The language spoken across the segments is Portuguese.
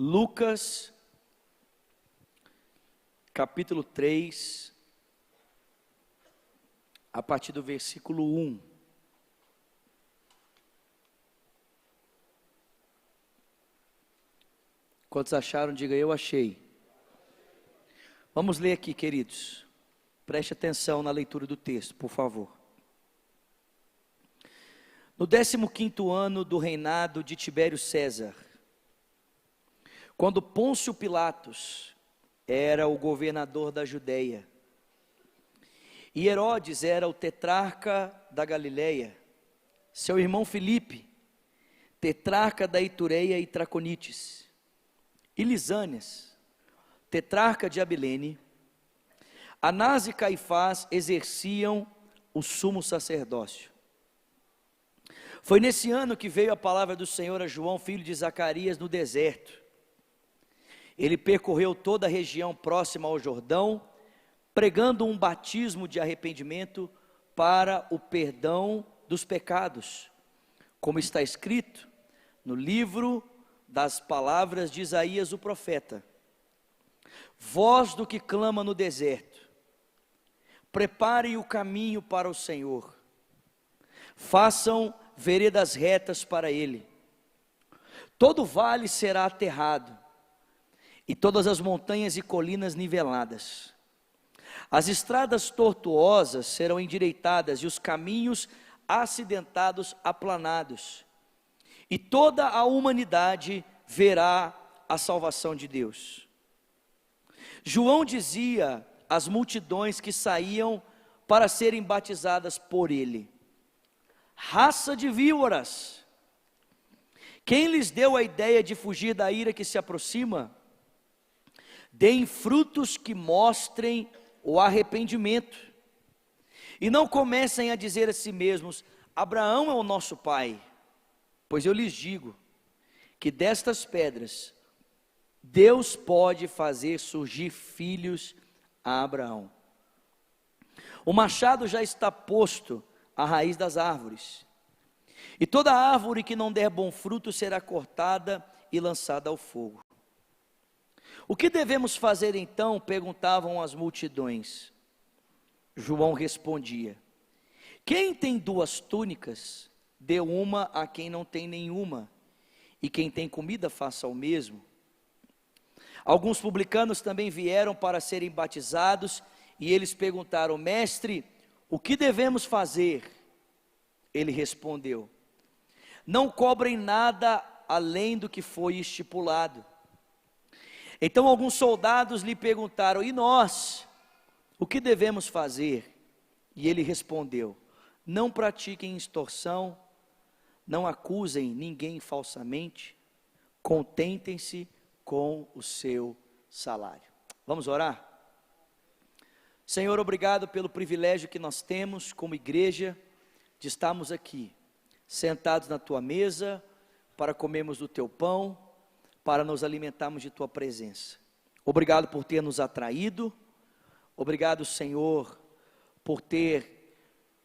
Lucas, capítulo 3, a partir do versículo 1. Quantos acharam? Diga, eu achei. Vamos ler aqui, queridos. Preste atenção na leitura do texto, por favor. No 15º ano do reinado de Tibério César, quando Pôncio Pilatos era o governador da Judeia, e Herodes era o tetrarca da Galileia, seu irmão Filipe, tetrarca da Itureia e Traconites, e Lisânias, tetrarca de Abilene, Anás e Caifás exerciam o sumo sacerdócio. Foi nesse ano que veio a palavra do Senhor a João, filho de Zacarias, no deserto. Ele percorreu toda a região próxima ao Jordão, pregando um batismo de arrependimento para o perdão dos pecados, como está escrito no livro das palavras de Isaías o profeta: voz do que clama no deserto, preparem o caminho para o Senhor, façam veredas retas para ele. Todo vale será aterrado, e todas as montanhas e colinas niveladas. As estradas tortuosas serão endireitadas, e os caminhos acidentados aplanados. E toda a humanidade verá a salvação de Deus. João dizia às multidões que saíam para serem batizadas por ele: raça de víboras, quem lhes deu a ideia de fugir da ira que se aproxima? Deem frutos que mostrem o arrependimento, e não comecem a dizer a si mesmos: Abraão é o nosso pai, pois eu lhes digo que destas pedras Deus pode fazer surgir filhos a Abraão. O machado já está posto à raiz das árvores, e toda árvore que não der bom fruto será cortada e lançada ao fogo. O que devemos fazer então? Perguntavam as multidões. João respondia: quem tem 2 túnicas, dê uma a quem não tem nenhuma, e quem tem comida faça o mesmo. Alguns publicanos também vieram para serem batizados, e eles perguntaram: mestre, o que devemos fazer? Ele respondeu: não cobrem nada além do que foi estipulado. Então alguns soldados lhe perguntaram: e nós, o que devemos fazer? E ele respondeu: não pratiquem extorsão, não acusem ninguém falsamente, contentem-se com o seu salário. Vamos orar? Senhor, obrigado pelo privilégio que nós temos como igreja de estarmos aqui, sentados na tua mesa, para comermos do teu pão, para nos alimentarmos de tua presença. Obrigado por ter nos atraído, obrigado, Senhor, por ter,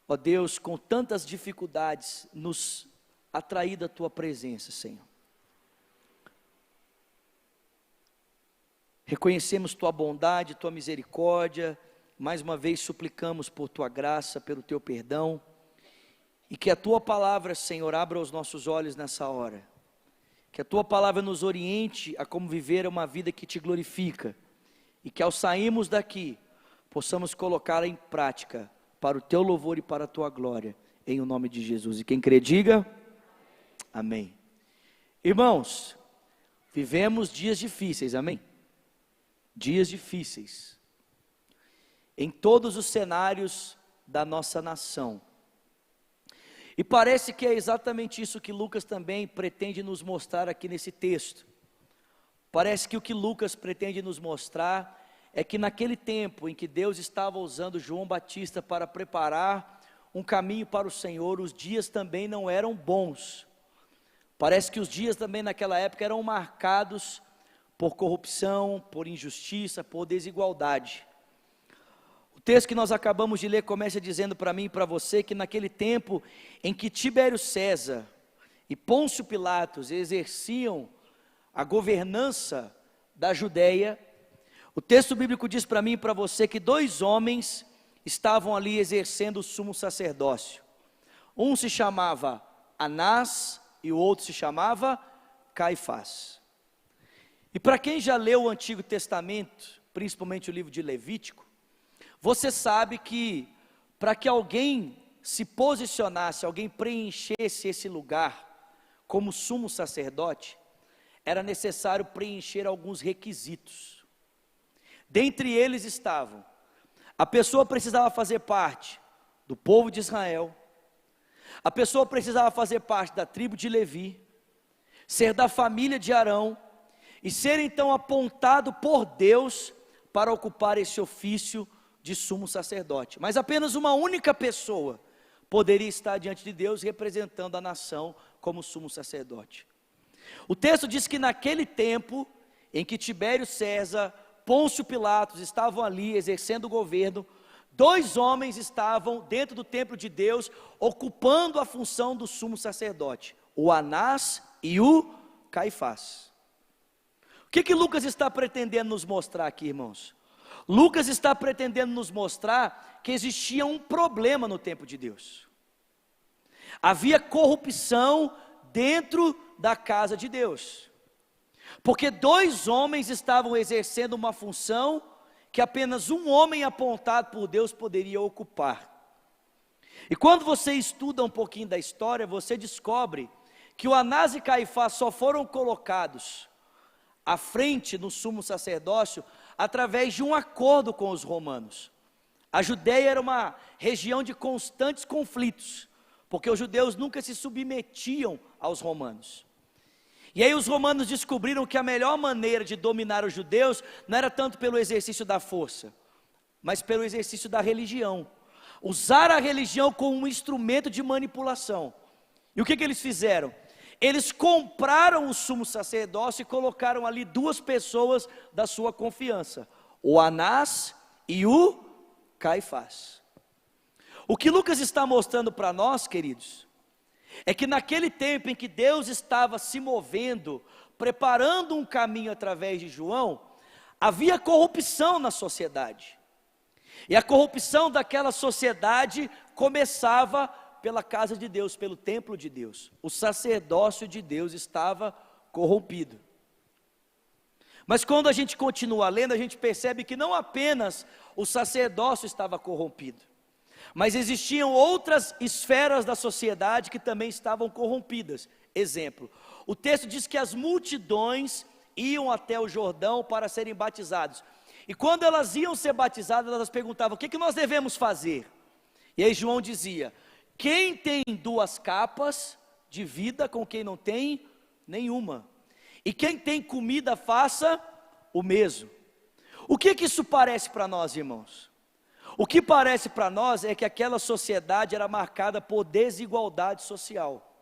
ó Deus, com tantas dificuldades, nos atraído à tua presença, Senhor. Reconhecemos tua bondade, tua misericórdia, mais uma vez suplicamos por tua graça, pelo teu perdão, e que a tua palavra, Senhor, abra os nossos olhos nessa hora, que a tua palavra nos oriente a como viver uma vida que te glorifica, e que ao sairmos daqui, possamos colocá-la em prática, para o teu louvor e para a tua glória, em o nome de Jesus. E quem crê, diga amém. Irmãos, vivemos dias difíceis, amém? Dias difíceis, em todos os cenários da nossa nação, e parece que é exatamente isso que Lucas também pretende nos mostrar aqui nesse texto. Parece que o que Lucas pretende nos mostrar é que naquele tempo em que Deus estava usando João Batista para preparar um caminho para o Senhor, os dias também não eram bons. Parece que os dias também naquela época eram marcados por corrupção, por injustiça, por desigualdade. O texto que nós acabamos de ler começa dizendo para mim e para você que naquele tempo em que Tibério César e Pôncio Pilatos exerciam a governança da Judéia, o texto bíblico diz para mim e para você que 2 homens estavam ali exercendo o sumo sacerdócio. Um se chamava Anás e o outro se chamava Caifás. E para quem já leu o Antigo Testamento, principalmente o livro de Levítico, você sabe que para que alguém se posicionasse, alguém preenchesse esse lugar como sumo sacerdote, era necessário preencher alguns requisitos. Dentre eles estavam: a pessoa precisava fazer parte do povo de Israel, a pessoa precisava fazer parte da tribo de Levi, ser da família de Arão, e ser então apontado por Deus para ocupar esse ofício de sumo sacerdote. Mas apenas uma única pessoa poderia estar diante de Deus representando a nação como sumo sacerdote. O texto diz que naquele tempo em que Tibério César, Pôncio Pilatos estavam ali exercendo o governo, 2 homens estavam dentro do templo de Deus ocupando a função do sumo sacerdote, o Anás e o Caifás. O que Lucas está pretendendo nos mostrar aqui, irmãos? Lucas está pretendendo nos mostrar que existia um problema no templo de Deus. Havia corrupção dentro da casa de Deus, porque 2 homens estavam exercendo uma função que apenas um homem apontado por Deus poderia ocupar. E quando você estuda um pouquinho da história, você descobre que o Anás e Caifás só foram colocados à frente no sumo sacerdócio através de um acordo com os romanos. A Judéia era uma região de constantes conflitos, porque os judeus nunca se submetiam aos romanos. E aí os romanos descobriram que a melhor maneira de dominar os judeus não era tanto pelo exercício da força, mas pelo exercício da religião. Usar a religião como um instrumento de manipulação. E o que eles fizeram? Eles compraram o sumo sacerdócio e colocaram ali 2 pessoas da sua confiança, o Anás e o Caifás. O que Lucas está mostrando para nós, queridos, é que naquele tempo em que Deus estava se movendo, preparando um caminho através de João, havia corrupção na sociedade. E a corrupção daquela sociedade começava pela casa de Deus, pelo templo de Deus. O sacerdócio de Deus estava corrompido. Mas quando a gente continua lendo, a gente percebe que não apenas o sacerdócio estava corrompido, mas existiam outras esferas da sociedade que também estavam corrompidas. Exemplo, o texto diz que as multidões iam até o Jordão para serem batizados. E quando elas iam ser batizadas, elas perguntavam: o que nós devemos fazer? E aí João dizia: quem tem 2 capas, divida com quem não tem nenhuma. E quem tem comida, faça o mesmo. O que isso parece para nós, irmãos? O que parece para nós é que aquela sociedade era marcada por desigualdade social.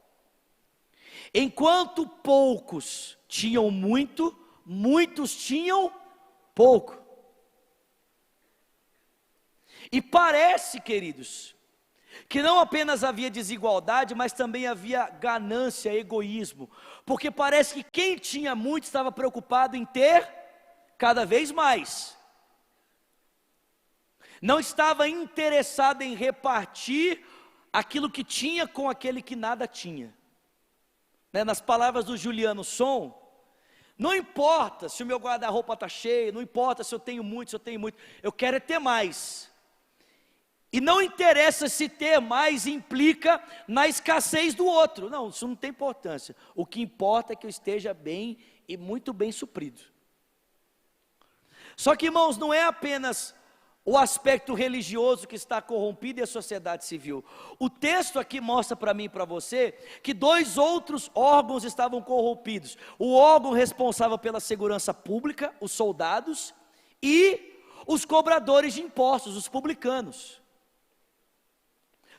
Enquanto poucos tinham muito, muitos tinham pouco. E parece, queridos, que não apenas havia desigualdade, mas também havia ganância, egoísmo, porque parece que quem tinha muito estava preocupado em ter cada vez mais, não estava interessado em repartir aquilo que tinha com aquele que nada tinha. Nas palavras do Juliano Som, não importa se o meu guarda-roupa está cheio, não importa se eu tenho muito, eu quero é ter mais. E não interessa se ter mais implica na escassez do outro. Não, isso não tem importância. O que importa é que eu esteja bem e muito bem suprido. Só que, irmãos, não é apenas o aspecto religioso que está corrompido e a sociedade civil. O texto aqui mostra para mim e para você que 2 outros órgãos estavam corrompidos. O órgão responsável pela segurança pública, os soldados, e os cobradores de impostos, os publicanos.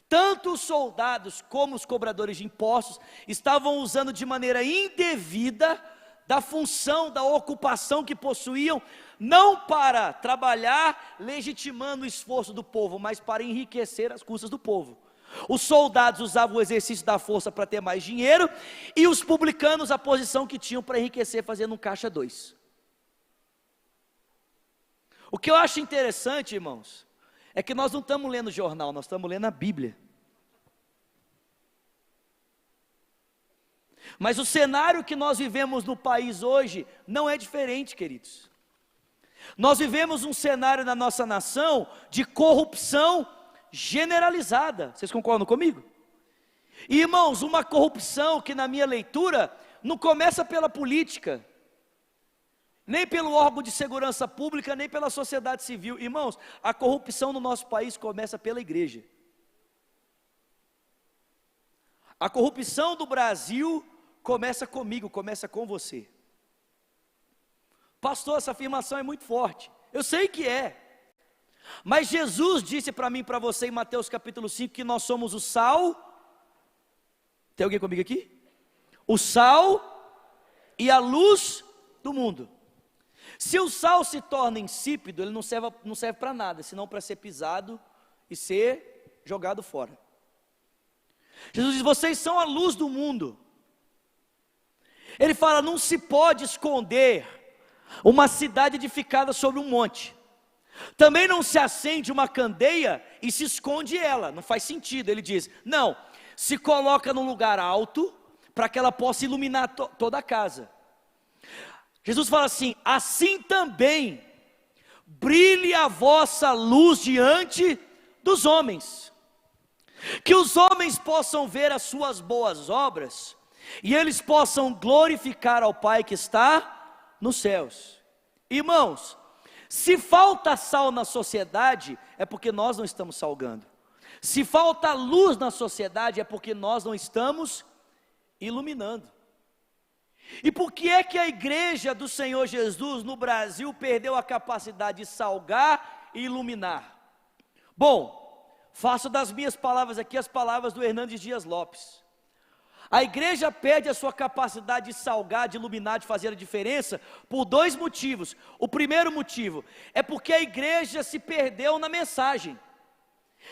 Tanto os soldados como os cobradores de impostos estavam usando de maneira indevida da função, da ocupação que possuíam, não para trabalhar legitimando o esforço do povo, mas para enriquecer as custas do povo. Os soldados usavam o exercício da força para ter mais dinheiro, e os publicanos a posição que tinham para enriquecer fazendo um caixa dois. O que eu acho interessante, irmãos, é que nós não estamos lendo jornal, nós estamos lendo a Bíblia. Mas o cenário que nós vivemos no país hoje não é diferente, queridos. Nós vivemos um cenário na nossa nação de corrupção generalizada. Vocês concordam comigo? E, irmãos, uma corrupção que na minha leitura não começa pela política, nem pelo órgão de segurança pública, nem pela sociedade civil. Irmãos, a corrupção no nosso país começa pela igreja. A corrupção do Brasil começa comigo, começa com você. Pastor, essa afirmação é muito forte. Eu sei que é. Mas Jesus disse para mim e para você em Mateus capítulo 5 que nós somos o sal. Tem alguém comigo aqui? O sal e a luz do mundo. Se o sal se torna insípido, ele não serve para nada, senão para ser pisado e ser jogado fora. Jesus diz: vocês são a luz do mundo. Ele fala: não se pode esconder uma cidade edificada sobre um monte. Também não se acende uma candeia e se esconde ela, não faz sentido. Ele diz: não, se coloca num lugar alto, para que ela possa iluminar toda a casa. Jesus fala assim: assim também brilhe a vossa luz diante dos homens, que os homens possam ver as suas boas obras, e eles possam glorificar ao Pai que está nos céus. Irmãos, se falta sal na sociedade, é porque nós não estamos salgando. Se falta luz na sociedade, é porque nós não estamos iluminando. E por que é que a igreja do Senhor Jesus no Brasil perdeu a capacidade de salgar e iluminar? Bom, faço das minhas palavras aqui as palavras do Hernandes Dias Lopes. A igreja perde a sua capacidade de salgar, de iluminar, de fazer a diferença por dois motivos. O primeiro motivo é porque a igreja se perdeu na mensagem.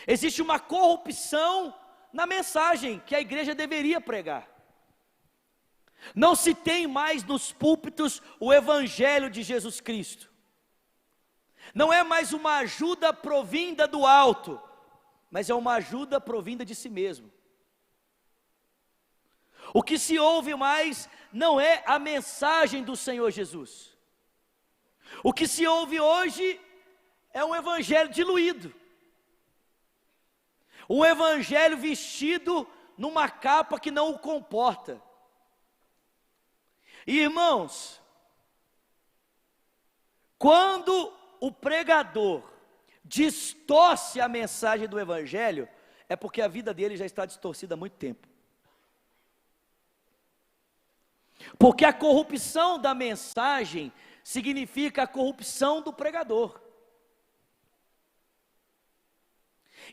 Existe uma corrupção na mensagem que a igreja deveria pregar. Não se tem mais nos púlpitos o evangelho de Jesus Cristo. Não é mais uma ajuda provinda do alto, mas é uma ajuda provinda de si mesmo. O que se ouve mais não é a mensagem do Senhor Jesus. O que se ouve hoje é um evangelho diluído. Um evangelho vestido numa capa que não o comporta. E, irmãos, quando o pregador distorce a mensagem do evangelho, é porque a vida dele já está distorcida há muito tempo. Porque a corrupção da mensagem significa a corrupção do pregador.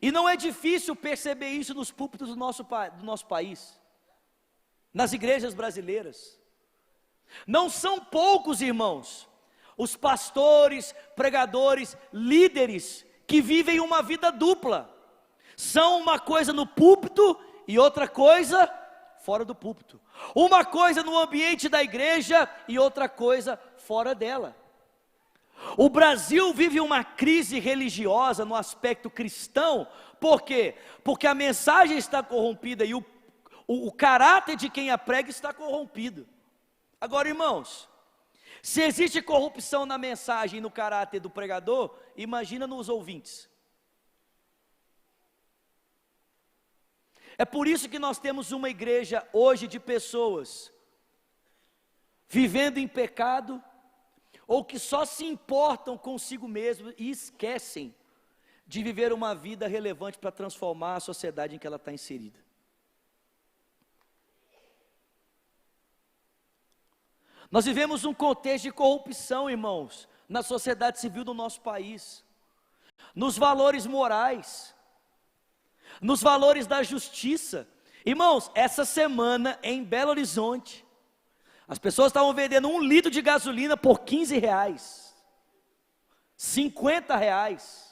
E não é difícil perceber isso nos púlpitos do nosso país, nas igrejas brasileiras. Não são poucos, irmãos, os pastores, pregadores, líderes que vivem uma vida dupla. São uma coisa no púlpito e outra coisa fora do púlpito. Uma coisa no ambiente da igreja e outra coisa fora dela. O Brasil vive uma crise religiosa no aspecto cristão. Por quê? Porque a mensagem está corrompida e o caráter de quem a prega está corrompido. Agora, irmãos, se existe corrupção na mensagem e no caráter do pregador, imagina nos ouvintes. É por isso que nós temos uma igreja hoje de pessoas vivendo em pecado, ou que só se importam consigo mesmo e esquecem de viver uma vida relevante para transformar a sociedade em que ela está inserida. Nós vivemos um contexto de corrupção, irmãos, na sociedade civil do nosso país, nos valores morais, nos valores da justiça. Irmãos, essa semana em Belo Horizonte, as pessoas estavam vendendo 1 litro de gasolina por R$15, R$50.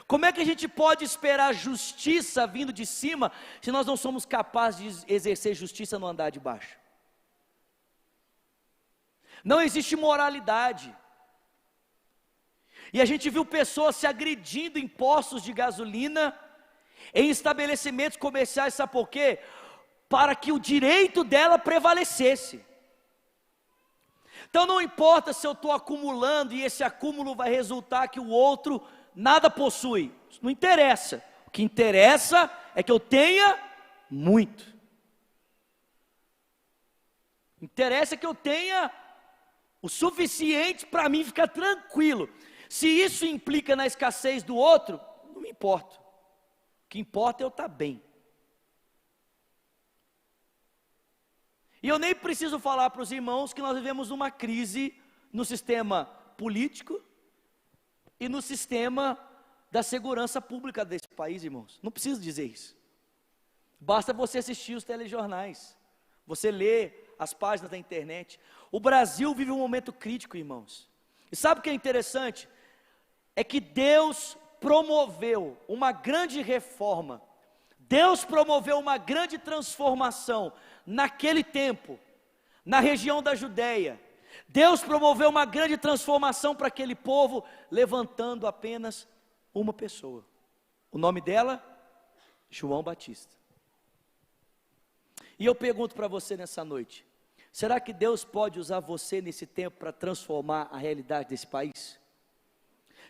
Como é que a gente pode esperar justiça vindo de cima, se nós não somos capazes de exercer justiça no andar de baixo? Não existe moralidade. E a gente viu pessoas se agredindo em postos de gasolina, em estabelecimentos comerciais, sabe por quê? Para que o direito dela prevalecesse. Então não importa se eu estou acumulando e esse acúmulo vai resultar que o outro nada possui, isso não interessa. O que interessa é que eu tenha muito. Interessa que eu tenha o suficiente para mim ficar tranquilo. Se isso implica na escassez do outro, não me importa. O que importa é eu estar bem. E eu nem preciso falar para os irmãos que nós vivemos uma crise no sistema político e no sistema da segurança pública desse país, irmãos. Não preciso dizer isso. Basta você assistir os telejornais, você ler as páginas da internet. O Brasil vive um momento crítico, irmãos. E sabe o que é interessante? É que Deus promoveu uma grande reforma, Deus promoveu uma grande transformação naquele tempo, na região da Judeia. Deus promoveu uma grande transformação para aquele povo, levantando apenas uma pessoa. O nome dela? João Batista. E eu pergunto para você nessa noite, será que Deus pode usar você nesse tempo para transformar a realidade desse país?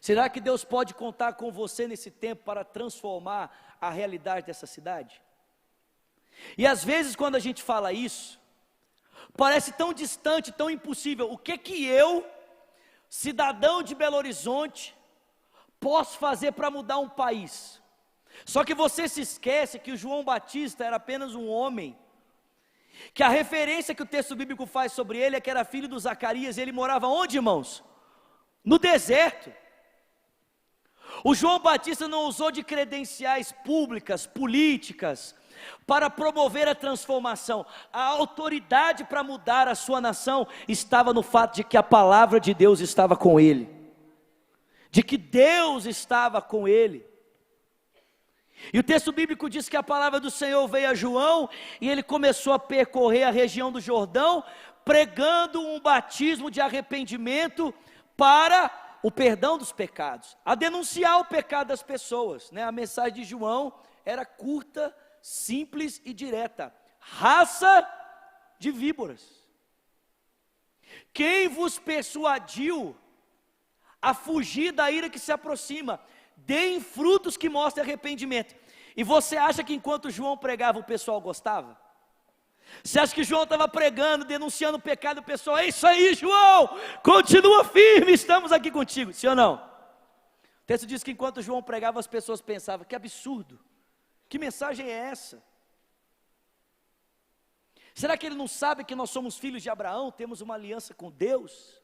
Será que Deus pode contar com você nesse tempo para transformar a realidade dessa cidade? E às vezes quando a gente fala isso, parece tão distante, tão impossível. O que eu, cidadão de Belo Horizonte, posso fazer para mudar um país? Só que você se esquece que o João Batista era apenas um homem, que a referência que o texto bíblico faz sobre ele é que era filho do Zacarias, e ele morava onde, irmãos? No deserto. O João Batista não usou de credenciais públicas, políticas, para promover a transformação. A autoridade para mudar a sua nação estava no fato de que a palavra de Deus estava com ele, de que Deus estava com ele. E o texto bíblico diz que a palavra do Senhor veio a João, e ele começou a percorrer a região do Jordão, pregando um batismo de arrependimento para o perdão dos pecados, a denunciar o pecado das pessoas, né? A mensagem de João era curta, simples e direta: raça de víboras, quem vos persuadiu a fugir da ira que se aproxima? Deem frutos que mostrem arrependimento. E você acha que enquanto João pregava o pessoal gostava? Você acha que João estava pregando, denunciando o pecado, o pessoal, é isso aí, João, continua firme, estamos aqui contigo, sim ou não? O texto diz que enquanto João pregava, as pessoas pensavam, que absurdo, que mensagem é essa? Será que ele não sabe que nós somos filhos de Abraão, temos uma aliança com Deus?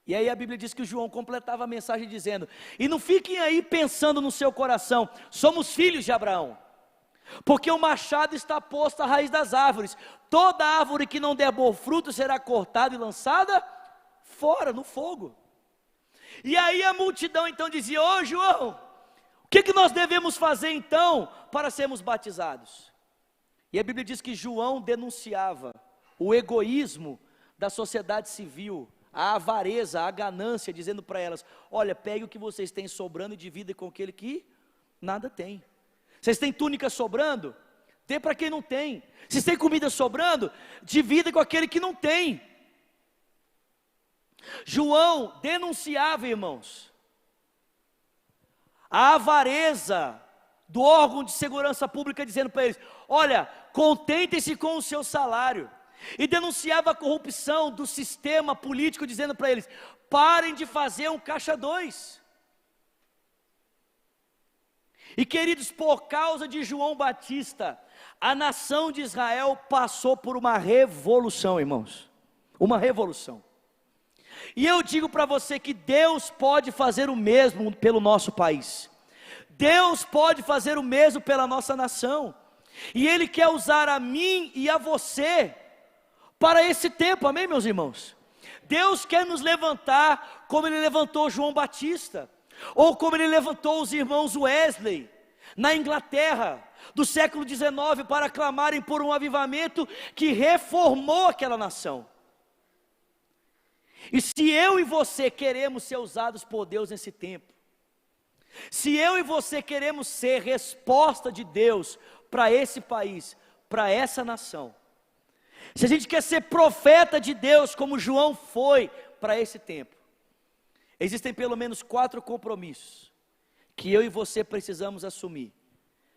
E aí a Bíblia diz que o João completava a mensagem dizendo, e não fiquem aí pensando no seu coração, somos filhos de Abraão, porque o machado está posto à raiz das árvores, toda árvore que não der bom fruto será cortada e lançada fora no fogo. E aí a multidão então dizia, ô João, o que nós devemos fazer então para sermos batizados? E a Bíblia diz que João denunciava o egoísmo da sociedade civil, a avareza, a ganância, dizendo para elas, olha, pegue o que vocês têm sobrando e divida com aquele que nada tem. Vocês têm túnica sobrando? Dê para quem não tem. Vocês têm comida sobrando? Divida com aquele que não tem. João denunciava, irmãos, a avareza do órgão de segurança pública, dizendo para eles, olha, contentem-se com o seu salário. E denunciava a corrupção do sistema político, dizendo para eles, parem de fazer um caixa dois. E queridos, por causa de João Batista, a nação de Israel passou por uma revolução, irmãos, uma revolução. E eu digo para você que Deus pode fazer o mesmo pelo nosso país, Deus pode fazer o mesmo pela nossa nação, e Ele quer usar a mim e a você, para esse tempo, amém meus irmãos? Deus quer nos levantar, como Ele levantou João Batista, Ou como ele levantou os irmãos Wesley, na Inglaterra, do século XIX, para clamarem por um avivamento que reformou aquela nação. E se eu e você queremos ser usados por Deus nesse tempo, se eu e você queremos ser resposta de Deus para esse país, para essa nação, se a gente quer ser profeta de Deus como João foi para esse tempo, existem pelo menos 4 compromissos que eu e você precisamos assumir,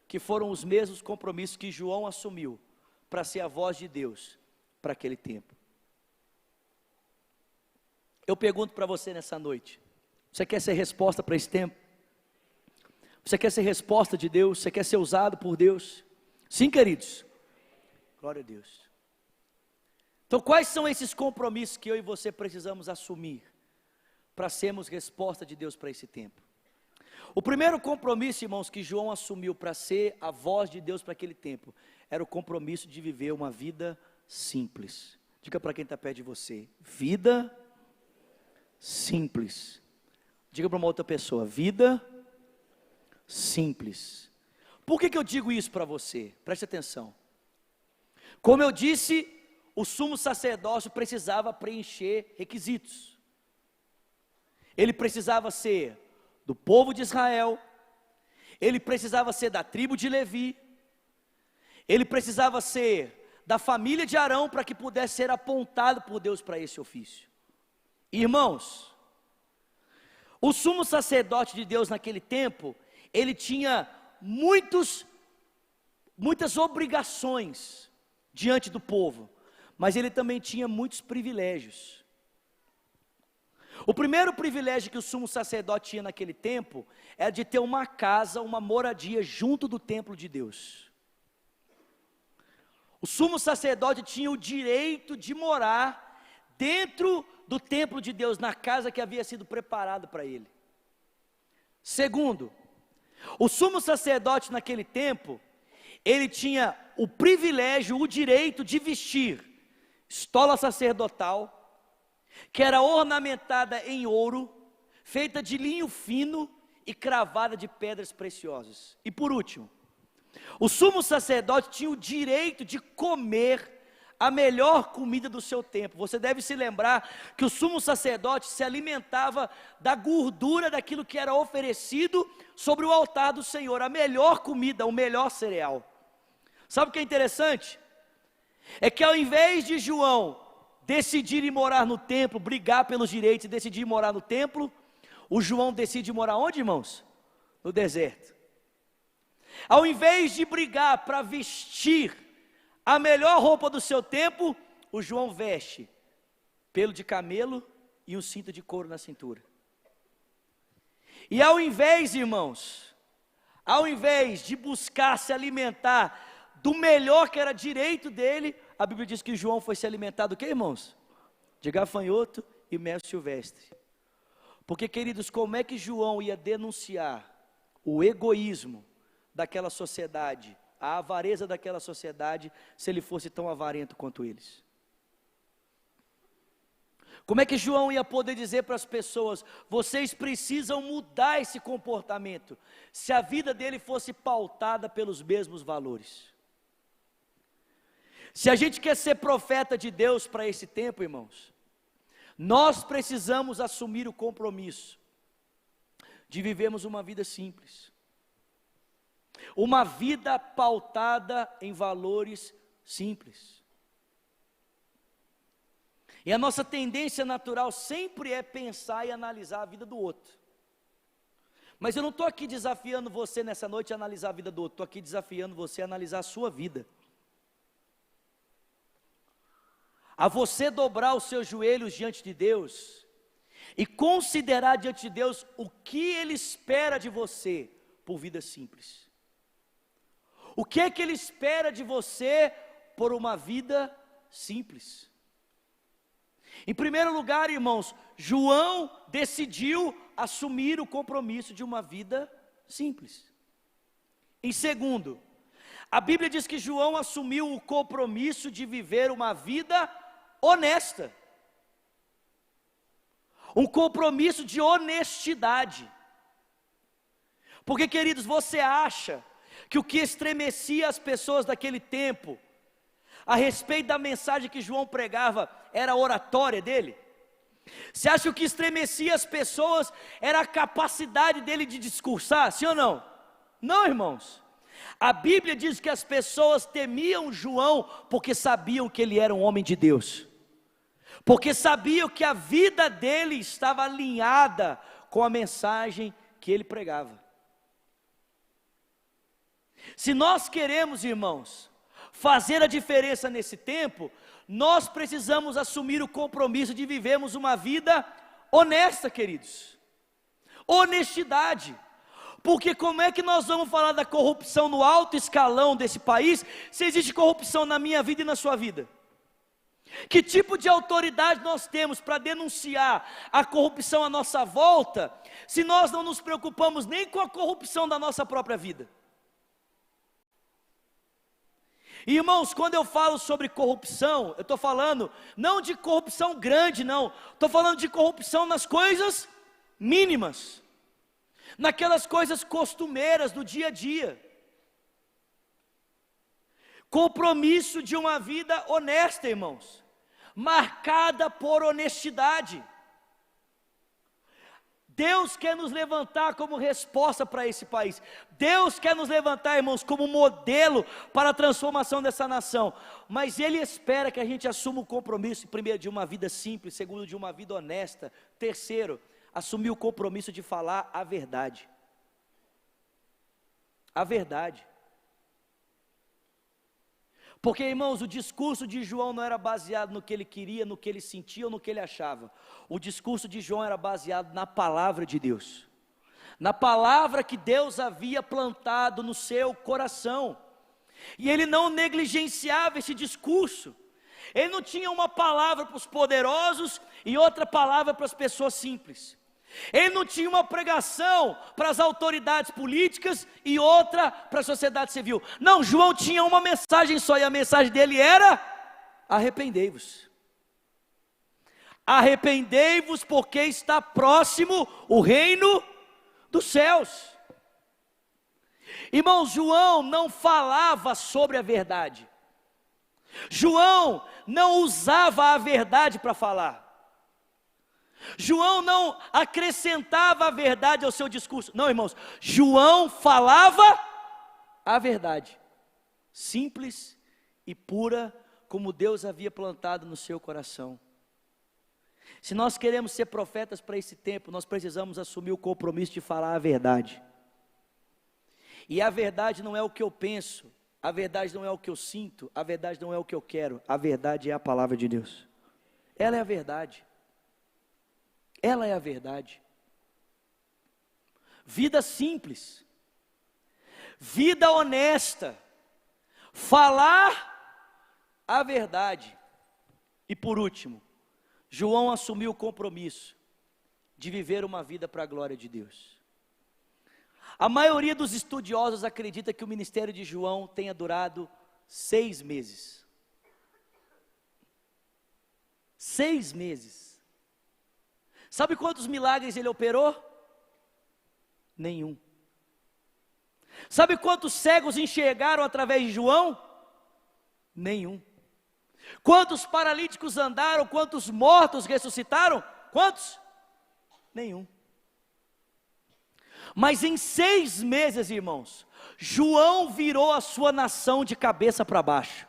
que foram os mesmos compromissos que João assumiu para ser a voz de Deus para aquele tempo. Eu pergunto para você nessa noite: você quer ser resposta para esse tempo? Você quer ser resposta de Deus? Você quer ser usado por Deus? Sim, queridos. Glória a Deus. Então, quais são esses compromissos que eu e você precisamos assumir para sermos resposta de Deus para esse tempo? O primeiro compromisso, irmãos, que João assumiu para ser a voz de Deus para aquele tempo, era o compromisso de viver uma vida simples. Diga para quem está perto de você: vida simples. Diga para uma outra pessoa: vida simples. Por que eu digo isso para você? Preste atenção. Como eu disse, o sumo sacerdócio precisava preencher requisitos. Ele precisava ser do povo de Israel, ele precisava ser da tribo de Levi, ele precisava ser da família de Arão para que pudesse ser apontado por Deus para esse ofício. Irmãos, o sumo sacerdote de Deus naquele tempo, ele tinha muitas obrigações diante do povo, mas ele também tinha muitos privilégios. O primeiro privilégio que o sumo sacerdote tinha naquele tempo era de ter uma casa, uma moradia junto do templo de Deus. O sumo sacerdote tinha o direito de morar dentro do templo de Deus, na casa que havia sido preparada para ele. Segundo, o sumo sacerdote naquele tempo, ele tinha o privilégio, o direito de vestir estola sacerdotal, que era ornamentada em ouro, feita de linho fino e cravada de pedras preciosas. E por último, o sumo sacerdote tinha o direito de comer a melhor comida do seu tempo. Você deve se lembrar que o sumo sacerdote se alimentava da gordura daquilo que era oferecido sobre o altar do Senhor, a melhor comida, o melhor cereal. Sabe o que é interessante? É que ao invés de João decidir ir morar no templo, brigar pelos direitos e decidir morar no templo, o João decide morar onde, irmãos? No deserto. Ao invés de brigar para vestir a melhor roupa do seu tempo, o João veste pelo de camelo e um cinto de couro na cintura. E ao invés, irmãos, ao invés de buscar se alimentar do melhor que era direito dele, a Bíblia diz que João foi se alimentar do que, irmãos? De gafanhoto e mel silvestre. Porque, queridos, como é que João ia denunciar o egoísmo daquela sociedade, a avareza daquela sociedade, se ele fosse tão avarento quanto eles? Como é que João ia poder dizer para as pessoas: vocês precisam mudar esse comportamento, se a vida dele fosse pautada pelos mesmos valores? Se a gente quer ser profeta de Deus para esse tempo, irmãos, nós precisamos assumir o compromisso de vivermos uma vida simples, uma vida pautada em valores simples. E a nossa tendência natural sempre é pensar e analisar a vida do outro. Mas eu não estou aqui desafiando você nessa noite a analisar a vida do outro, estou aqui desafiando você a analisar a sua vida. A você dobrar os seus joelhos diante de Deus e considerar diante de Deus o que Ele espera de você por vida simples. O que é que Ele espera de você por uma vida simples? Em primeiro lugar, irmãos, João decidiu assumir o compromisso de uma vida simples. Em segundo, a Bíblia diz que João assumiu o compromisso de viver uma vida honesta, um compromisso de honestidade. Porque, queridos, você acha que o que estremecia as pessoas daquele tempo, a respeito da mensagem que João pregava, era a oratória dele? Você acha que o que estremecia as pessoas era a capacidade dele de discursar, sim ou não? Não, irmãos. A Bíblia diz que as pessoas temiam João porque sabiam que ele era um homem de Deus, porque sabiam que a vida dele estava alinhada com a mensagem que ele pregava. Se nós queremos, irmãos, fazer a diferença nesse tempo, nós precisamos assumir o compromisso de vivermos uma vida honesta, queridos. Honestidade. Porque como é que nós vamos falar da corrupção no alto escalão desse país, se existe corrupção na minha vida e na sua vida? Que tipo de autoridade nós temos para denunciar a corrupção à nossa volta, se nós não nos preocupamos nem com a corrupção da nossa própria vida? Irmãos, quando eu falo sobre corrupção, eu estou falando não de corrupção grande, não, estou falando de corrupção nas coisas mínimas, naquelas coisas costumeiras do dia a dia. Compromisso de uma vida honesta, irmãos, marcada por honestidade. Deus quer nos levantar como resposta para esse país. Deus quer nos levantar, irmãos, como modelo para a transformação dessa nação. Mas Ele espera que a gente assuma o compromisso, primeiro, de uma vida simples, segundo, de uma vida honesta, terceiro, assumir o compromisso de falar a verdade. A verdade. Porque, irmãos, o discurso de João não era baseado no que ele queria, no que ele sentia ou no que ele achava. O discurso de João era baseado na palavra de Deus, na palavra que Deus havia plantado no seu coração. E ele não negligenciava esse discurso. Ele não tinha uma palavra para os poderosos e outra palavra para as pessoas simples. Ele não tinha uma pregação para as autoridades políticas e outra para a sociedade civil. Não, João tinha uma mensagem só, e a mensagem dele era: arrependei-vos. Arrependei-vos, porque está próximo o reino dos céus. Irmão, João não falava sobre a verdade. João não usava a verdade para falar. João não acrescentava a verdade ao seu discurso. Não, irmãos, João falava a verdade, simples e pura, como Deus havia plantado no seu coração. Se nós queremos ser profetas para esse tempo, nós precisamos assumir o compromisso de falar a verdade. E a verdade não é o que eu penso, a verdade não é o que eu sinto, a verdade não é o que eu quero, a verdade é a palavra de Deus. Ela é a verdade. Ela é a verdade. Vida simples, vida honesta, falar a verdade. E por último, João assumiu o compromisso de viver uma vida para a glória de Deus. A maioria dos estudiosos acredita que o ministério de João tenha durado 6 meses. 6 meses. Sabe quantos milagres ele operou? Nenhum. Sabe quantos cegos enxergaram através de João? Nenhum. Quantos paralíticos andaram? Quantos mortos ressuscitaram? Quantos? Nenhum. Mas em 6 meses, irmãos, João virou a sua nação de cabeça para baixo.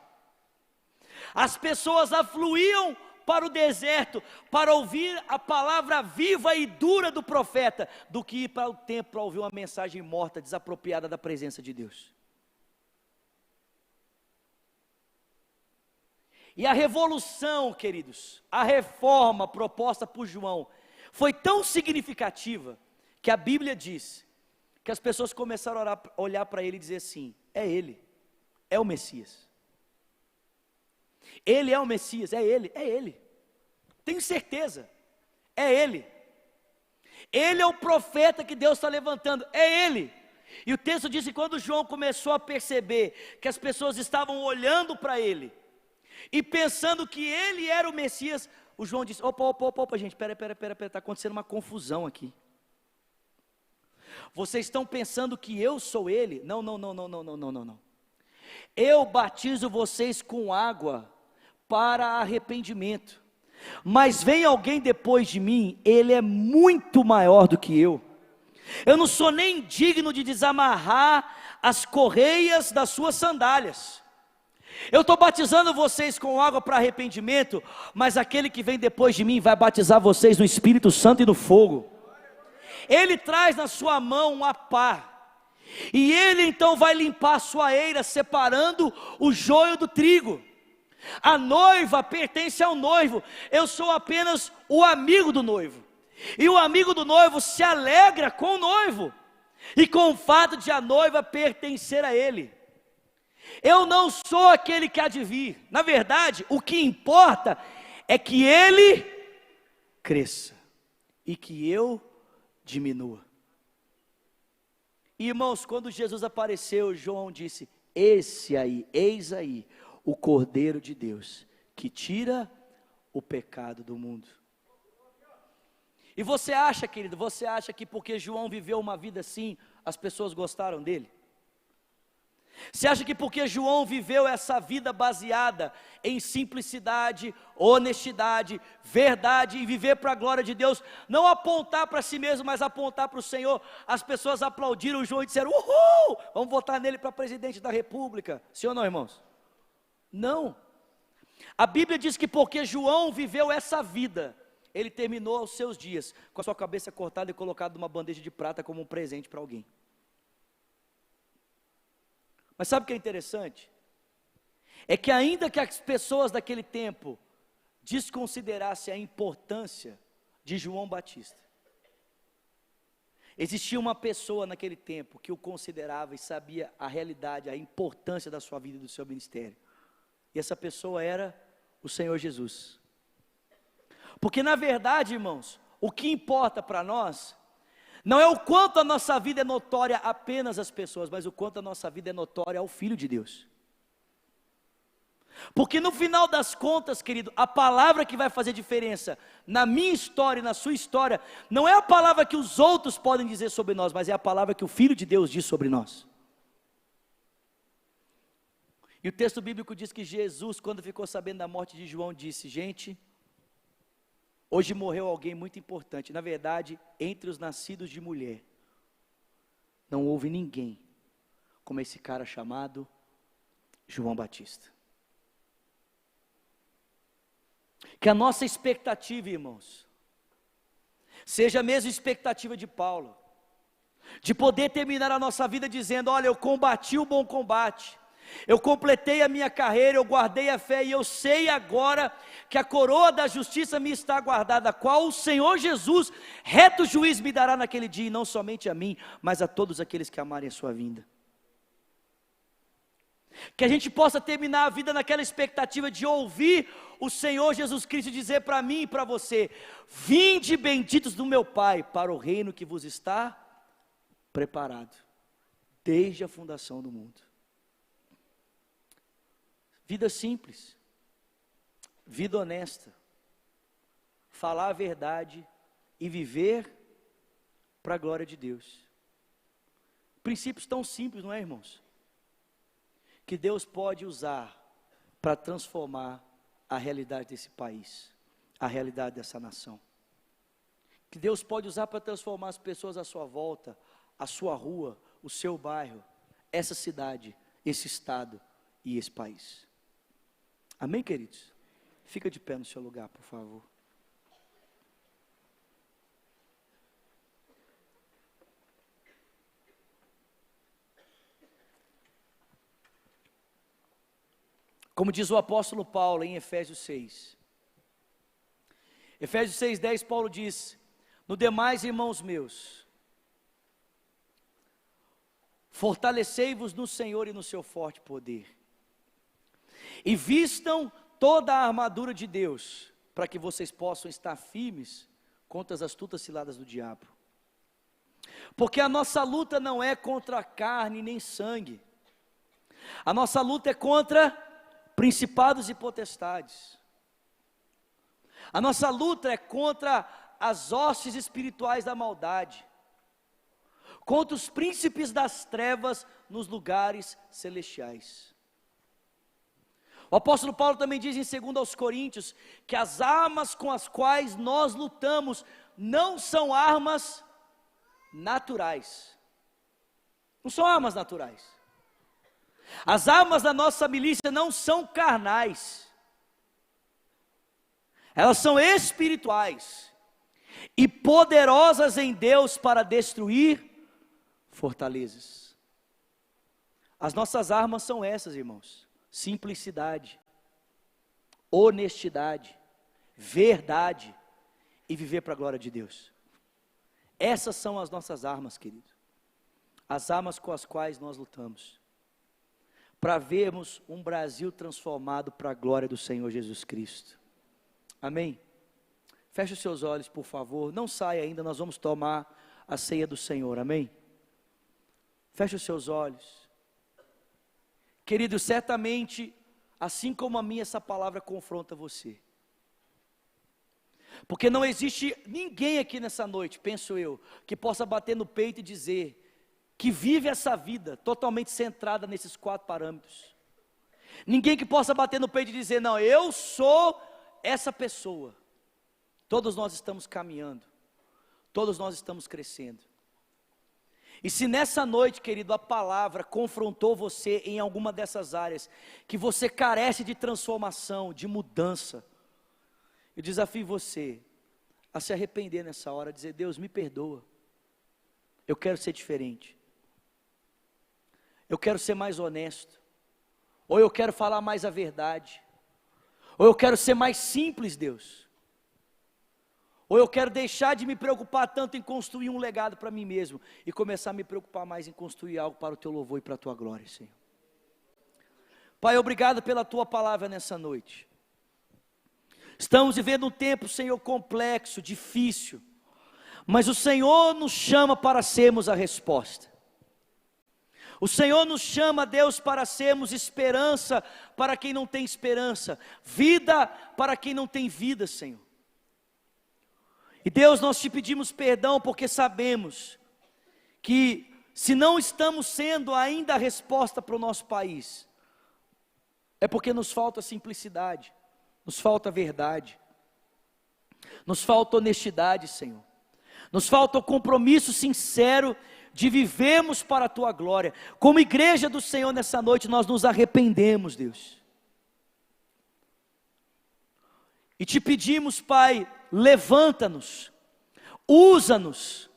As pessoas afluíam para o deserto, para ouvir a palavra viva e dura do profeta, do que ir para o templo para ouvir uma mensagem morta, desapropriada da presença de Deus. E a revolução, queridos, a reforma proposta por João, foi tão significativa, que a Bíblia diz, que as pessoas começaram a olhar para ele e dizer assim: é ele, é o Messias. Ele é o Messias, é ele, tenho certeza, é ele. Ele é o profeta que Deus está levantando, é ele. E o texto diz que quando João começou a perceber que as pessoas estavam olhando para ele, e pensando que ele era o Messias, o João disse: opa, gente, espera, está acontecendo uma confusão aqui. Vocês estão pensando que eu sou ele? Não, não, não, não, não, não, não, não, não. Eu batizo vocês com água para arrependimento, mas vem alguém depois de mim, ele é muito maior do que eu não sou nem digno de desamarrar as correias das suas sandálias. Eu estou batizando vocês com água para arrependimento, mas aquele que vem depois de mim vai batizar vocês no Espírito Santo e no fogo. Ele traz na sua mão uma pá, e ele então vai limpar a sua eira, separando o joio do trigo. A noiva pertence ao noivo, eu sou apenas o amigo do noivo, e o amigo do noivo se alegra com o noivo, e com o fato de a noiva pertencer a ele. Eu não sou aquele que há de vir, na verdade, o que importa é que ele cresça, e que eu diminua. Irmãos, quando Jesus apareceu, João disse: esse aí, eis aí, o Cordeiro de Deus, que tira o pecado do mundo. E você acha, querido, você acha que porque João viveu uma vida assim, as pessoas gostaram dele? Você acha que porque João viveu essa vida baseada em simplicidade, honestidade, verdade e viver para a glória de Deus, não apontar para si mesmo, mas apontar para o Senhor, as pessoas aplaudiram João e disseram: uhul, vamos votar nele para presidente da república? Sim ou não, irmãos? Não. A Bíblia diz que porque João viveu essa vida, ele terminou os seus dias com a sua cabeça cortada e colocada numa bandeja de prata como um presente para alguém. Mas sabe o que é interessante? É que ainda que as pessoas daquele tempo desconsiderassem a importância de João Batista, existia uma pessoa naquele tempo que o considerava e sabia a realidade, a importância da sua vida e do seu ministério. E essa pessoa era o Senhor Jesus. Porque na verdade, irmãos, o que importa para nós não é o quanto a nossa vida é notória apenas às pessoas, mas o quanto a nossa vida é notória ao Filho de Deus. Porque no final das contas, querido, a palavra que vai fazer diferença na minha história e na sua história, não é a palavra que os outros podem dizer sobre nós, mas é a palavra que o Filho de Deus diz sobre nós. E o texto bíblico diz que Jesus, quando ficou sabendo da morte de João, disse: gente, hoje morreu alguém muito importante. Na verdade, entre os nascidos de mulher, não houve ninguém como esse cara chamado João Batista. Que a nossa expectativa, irmãos, seja a mesma expectativa de Paulo, de poder terminar a nossa vida dizendo: olha, eu combati o bom combate, eu completei a minha carreira, eu guardei a fé, e eu sei agora que a coroa da justiça me está guardada, a qual o Senhor Jesus, reto juiz, me dará naquele dia, e não somente a mim, mas a todos aqueles que amarem a sua vinda. Que a gente possa terminar a vida naquela expectativa de ouvir o Senhor Jesus Cristo dizer para mim e para você: vinde benditos do meu Pai, para o reino que vos está preparado, desde a fundação do mundo. Vida simples, vida honesta, falar a verdade e viver para a glória de Deus. Princípios tão simples, não é, irmãos? Que Deus pode usar para transformar a realidade desse país, a realidade dessa nação. Que Deus pode usar para transformar as pessoas à sua volta, a sua rua, o seu bairro, essa cidade, esse estado e esse país. Amém, queridos? Fica de pé no seu lugar, por favor. Como diz o apóstolo Paulo em Efésios 6. Efésios 6:10, Paulo diz: no demais, irmãos meus, fortalecei-vos no Senhor e no seu forte poder, e vistam toda a armadura de Deus, para que vocês possam estar firmes contra as astutas ciladas do diabo. Porque a nossa luta não é contra a carne nem sangue, a nossa luta é contra principados e potestades, a nossa luta é contra as hostes espirituais da maldade, contra os príncipes das trevas nos lugares celestiais. O apóstolo Paulo também diz em 2 aos Coríntios, que as armas com as quais nós lutamos, não são armas naturais, não são armas naturais, as armas da nossa milícia não são carnais, elas são espirituais, e poderosas em Deus para destruir fortalezas. As nossas armas são essas, irmãos: simplicidade, honestidade, verdade e viver para a glória de Deus. Essas são as nossas armas, querido, as armas com as quais nós lutamos, para vermos um Brasil transformado para a glória do Senhor Jesus Cristo. Amém? Feche os seus olhos, por favor, não saia ainda, nós vamos tomar a ceia do Senhor, amém? Feche os seus olhos. Querido, certamente, assim como a minha, essa palavra confronta você, porque não existe ninguém aqui nessa noite, penso eu, que possa bater no peito e dizer que vive essa vida totalmente centrada nesses 4 parâmetros. Ninguém que possa bater no peito e dizer: não, eu sou essa pessoa. Todos nós estamos caminhando, todos nós estamos crescendo. E se nessa noite, querido, a palavra confrontou você em alguma dessas áreas, que você carece de transformação, de mudança, eu desafio você a se arrepender nessa hora, dizer: Deus, me perdoa, eu quero ser diferente, eu quero ser mais honesto, ou eu quero falar mais a verdade, ou eu quero ser mais simples, Deus, ou eu quero deixar de me preocupar tanto em construir um legado para mim mesmo, e começar a me preocupar mais em construir algo para o teu louvor e para a tua glória, Senhor. Pai, obrigado pela tua palavra nessa noite. Estamos vivendo um tempo, Senhor, complexo, difícil, mas o Senhor nos chama para sermos a resposta. O Senhor nos chama, Deus, para sermos esperança para quem não tem esperança, vida para quem não tem vida, Senhor. E Deus, nós te pedimos perdão porque sabemos que se não estamos sendo ainda a resposta para o nosso país, é porque nos falta simplicidade, nos falta verdade, nos falta honestidade, Senhor, nos falta o compromisso sincero de vivermos para a tua glória. Como igreja do Senhor nessa noite, nós nos arrependemos, Deus, e te pedimos, Pai, levanta-nos, usa-nos,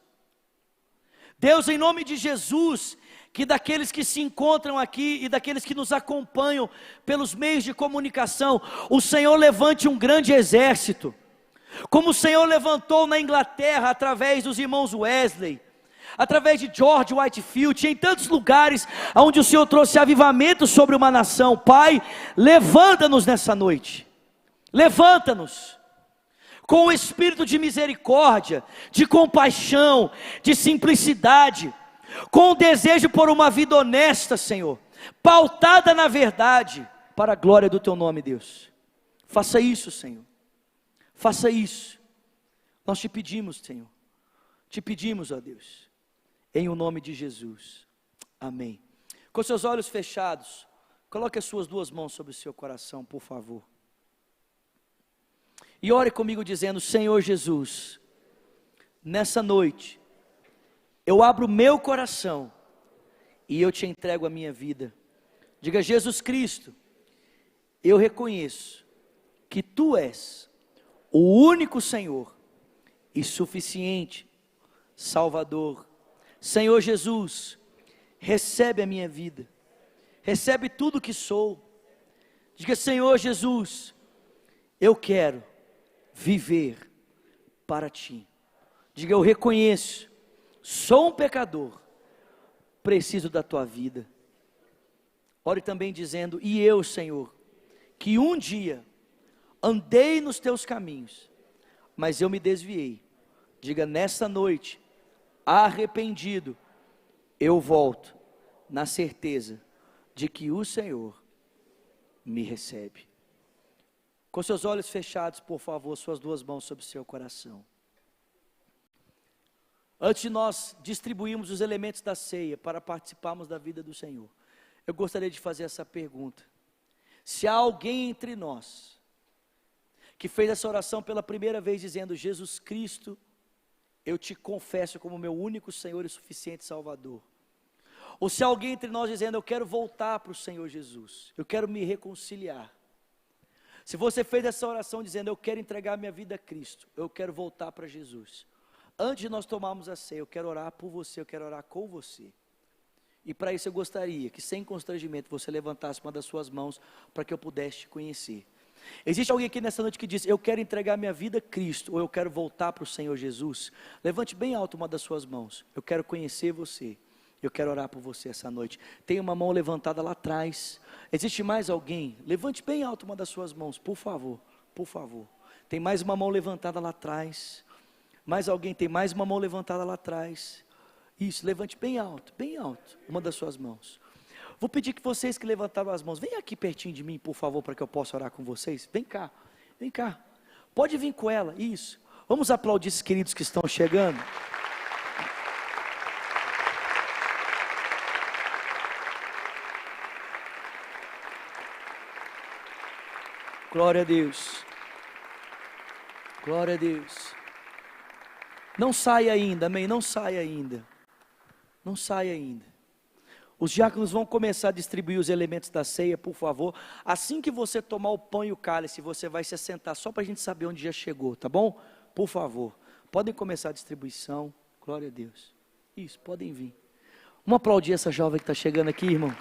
Deus, em nome de Jesus, que daqueles que se encontram aqui e daqueles que nos acompanham pelos meios de comunicação, o Senhor levante um grande exército, como o Senhor levantou na Inglaterra através dos irmãos Wesley, através de George Whitefield, em tantos lugares onde o Senhor trouxe avivamento sobre uma nação. Pai, levanta-nos nessa noite, levanta-nos com o espírito de misericórdia, de compaixão, de simplicidade, com o desejo por uma vida honesta, Senhor, pautada na verdade, para a glória do teu nome, Deus. Faça isso, Senhor, faça isso, nós te pedimos, Senhor, te pedimos, ó Deus, em o nome de Jesus, amém. Com seus olhos fechados, coloque as suas 2 mãos sobre o seu coração, por favor, e ore comigo dizendo: Senhor Jesus, nessa noite, eu abro o meu coração, e eu te entrego a minha vida. Diga: Jesus Cristo, eu reconheço, que Tu és, o único Senhor, e suficiente, Salvador. Senhor Jesus, recebe a minha vida, recebe tudo que sou. Diga: Senhor Jesus, eu quero viver para Ti. Diga: eu reconheço, sou um pecador, preciso da Tua vida. Ore também dizendo: e eu, Senhor, que um dia andei nos Teus caminhos, mas eu me desviei. Diga: nessa noite, arrependido, eu volto, na certeza de que o Senhor me recebe. Com seus olhos fechados, por favor, suas 2 mãos sobre o seu coração. Antes de nós distribuirmos os elementos da ceia para participarmos da vida do Senhor, eu gostaria de fazer essa pergunta: se há alguém entre nós que fez essa oração pela primeira vez dizendo: Jesus Cristo, eu te confesso como meu único Senhor e suficiente Salvador. Ou se há alguém entre nós dizendo: eu quero voltar para o Senhor Jesus, eu quero me reconciliar. Se você fez essa oração dizendo: eu quero entregar minha vida a Cristo, eu quero voltar para Jesus, antes de nós tomarmos a ceia, eu quero orar por você, eu quero orar com você. E para isso eu gostaria que, sem constrangimento, você levantasse uma das suas mãos para que eu pudesse te conhecer. Existe alguém aqui nessa noite que diz: eu quero entregar minha vida a Cristo, ou eu quero voltar para o Senhor Jesus? Levante bem alto uma das suas mãos. Eu quero conhecer você, eu quero orar por você essa noite. Tem uma mão levantada lá atrás. Existe mais alguém? Levante bem alto uma das suas mãos, por favor, por favor. Tem mais uma mão levantada lá atrás. Mais alguém? Tem mais uma mão levantada lá atrás. Isso, levante bem alto, uma das suas mãos. Vou pedir que vocês que levantaram as mãos, venham aqui pertinho de mim, por favor, para que eu possa orar com vocês. Vem cá, vem cá. Pode vir com ela, isso. Vamos aplaudir esses queridos que estão chegando. Glória a Deus. Glória a Deus. Não sai ainda, amém? Não sai ainda. Não sai ainda. Os diáconos vão começar a distribuir os elementos da ceia, por favor. Assim que você tomar o pão e o cálice, você vai se assentar, só para a gente saber onde já chegou, tá bom? Por favor. Podem começar a distribuição. Glória a Deus. Isso, podem vir. Vamos aplaudir essa jovem que está chegando aqui, irmãos.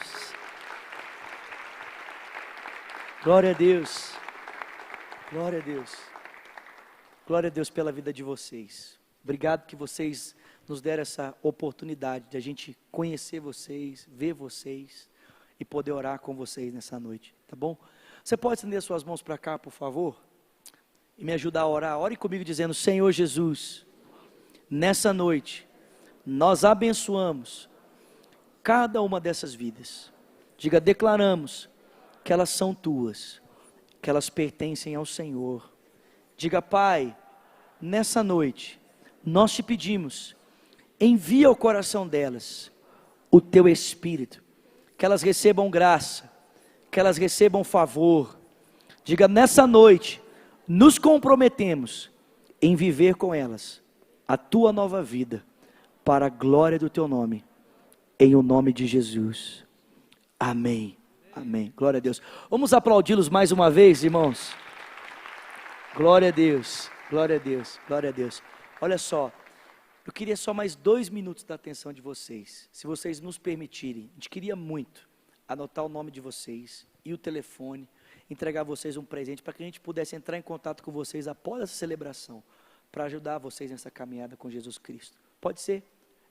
Glória a Deus. Glória a Deus. Glória a Deus pela vida de vocês. Obrigado que vocês nos deram essa oportunidade de a gente conhecer vocês, ver vocês e poder orar com vocês nessa noite, tá bom? Você pode estender suas mãos para cá, por favor? E me ajudar a orar. Ore comigo dizendo: Senhor Jesus, nessa noite, nós abençoamos cada uma dessas vidas. Diga: declaramos que elas são tuas, que elas pertencem ao Senhor. Diga: Pai, nessa noite, nós te pedimos, envia ao coração delas o teu Espírito, que elas recebam graça, que elas recebam favor. Diga: nessa noite, nos comprometemos em viver com elas a tua nova vida, para a glória do teu nome, em o nome de Jesus, amém, amém, glória a Deus. Vamos aplaudi-los mais uma vez, irmãos. Glória a Deus, glória a Deus, glória a Deus. Olha só, eu queria só mais 2 minutos da atenção de vocês, se vocês nos permitirem. A gente queria muito anotar o nome de vocês e o telefone, entregar a vocês um presente, para que a gente pudesse entrar em contato com vocês após essa celebração, para ajudar vocês nessa caminhada com Jesus Cristo. Pode ser?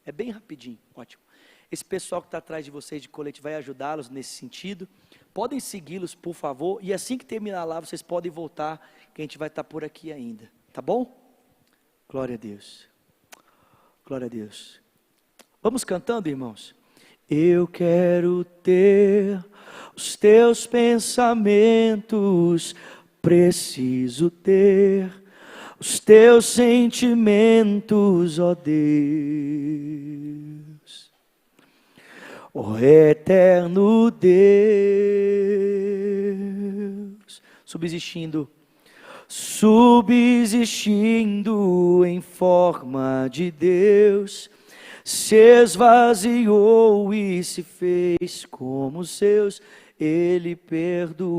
É bem rapidinho, ótimo. Esse pessoal que está atrás de vocês de colete vai ajudá-los nesse sentido. Podem segui-los, por favor, e assim que terminar lá, vocês podem voltar, que a gente vai estar por aqui ainda, tá bom? Glória a Deus, glória a Deus. Vamos cantando, irmãos? Eu quero ter os teus pensamentos, preciso ter os teus sentimentos, ó Deus, ó eterno Deus, subsistindo em forma de Deus, se esvaziou e se fez como os seus, ele perdoou,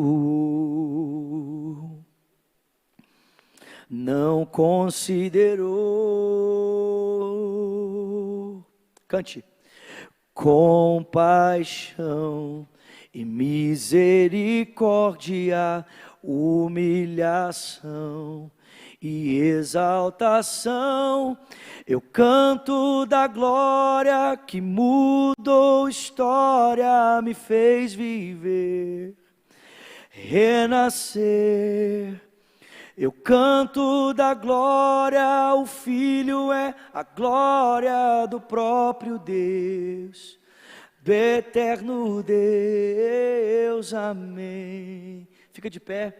não considerou, cante, compaixão e misericórdia, humilhação e exaltação. Eu canto da glória que mudou história, me fez viver, renascer. Eu canto da glória, o Filho é a glória do próprio Deus, do eterno Deus, amém. Fica de pé.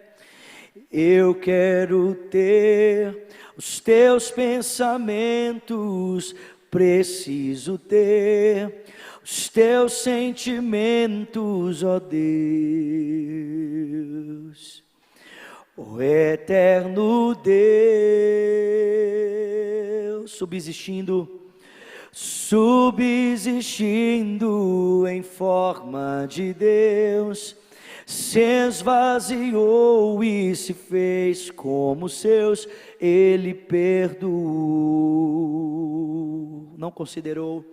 Eu quero ter os teus pensamentos, preciso ter os teus sentimentos, ó Deus. Ó eterno Deus, subsistindo em forma de Deus, se esvaziou e se fez como seus, ele perdoou. Não considerou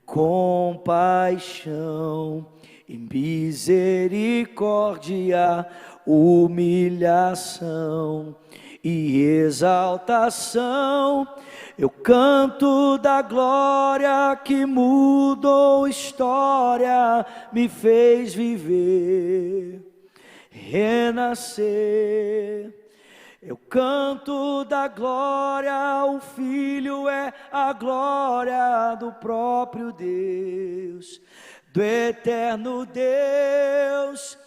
compaixão e misericórdia, humilhação e exaltação. Eu canto da glória que mudou história, me fez viver, renascer. Eu canto da glória, o Filho é a glória do próprio Deus, do eterno Deus.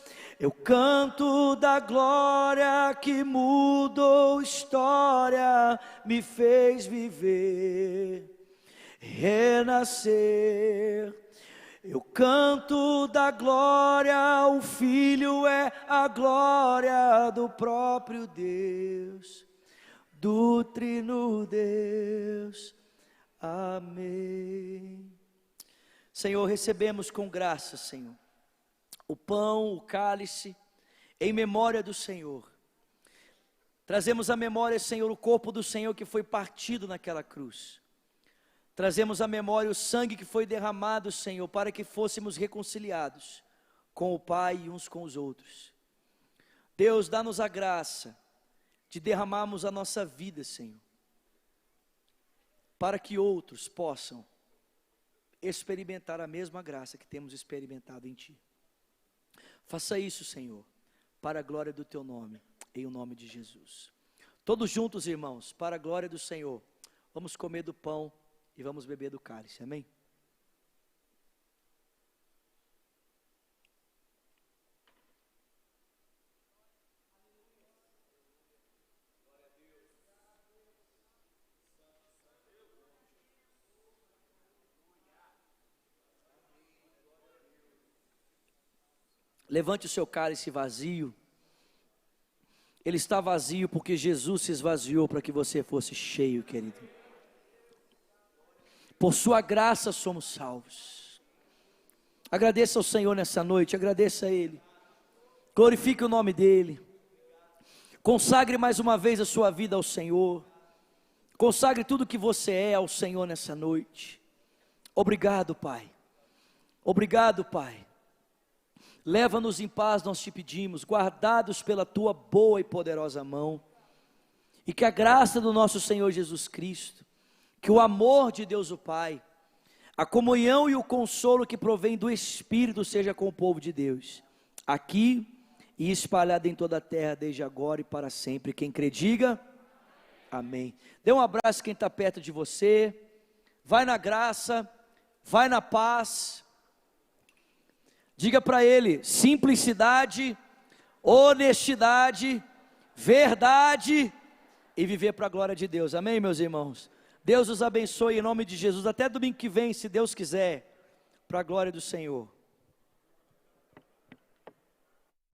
Eu canto da glória que mudou história, me fez viver, renascer. Eu canto da glória, o Filho é a glória do próprio Deus, do Trino Deus. Amém. Senhor, recebemos com graça, Senhor, o pão, o cálice, em memória do Senhor. Trazemos à memória, Senhor, o corpo do Senhor que foi partido naquela cruz. Trazemos à memória o sangue que foi derramado, Senhor, para que fôssemos reconciliados com o Pai e uns com os outros. Deus, dá-nos a graça de derramarmos a nossa vida, Senhor, para que outros possam experimentar a mesma graça que temos experimentado em Ti. Faça isso, Senhor, para a glória do Teu nome, em o nome de Jesus. Todos juntos, irmãos, para a glória do Senhor, vamos comer do pão e vamos beber do cálice, amém? Levante o seu cálice vazio. Ele está vazio porque Jesus se esvaziou para que você fosse cheio, querido. Por sua graça somos salvos. Agradeça ao Senhor nessa noite, agradeça a Ele, glorifique o nome dEle, consagre mais uma vez a sua vida ao Senhor, consagre tudo que você é ao Senhor nessa noite. Obrigado, Pai, obrigado, Pai, leva-nos em paz, nós te pedimos, guardados pela Tua boa e poderosa mão, e que a graça do nosso Senhor Jesus Cristo, que o amor de Deus o Pai, a comunhão e o consolo que provém do Espírito seja com o povo de Deus, aqui e espalhado em toda a terra, desde agora e para sempre. Quem crê, diga amém. Dê um abraço a quem está perto de você, vai na graça, vai na paz, diga para ele: simplicidade, honestidade, verdade e viver para a glória de Deus, amém, meus irmãos? Deus os abençoe em nome de Jesus, até domingo que vem, se Deus quiser, para a glória do Senhor.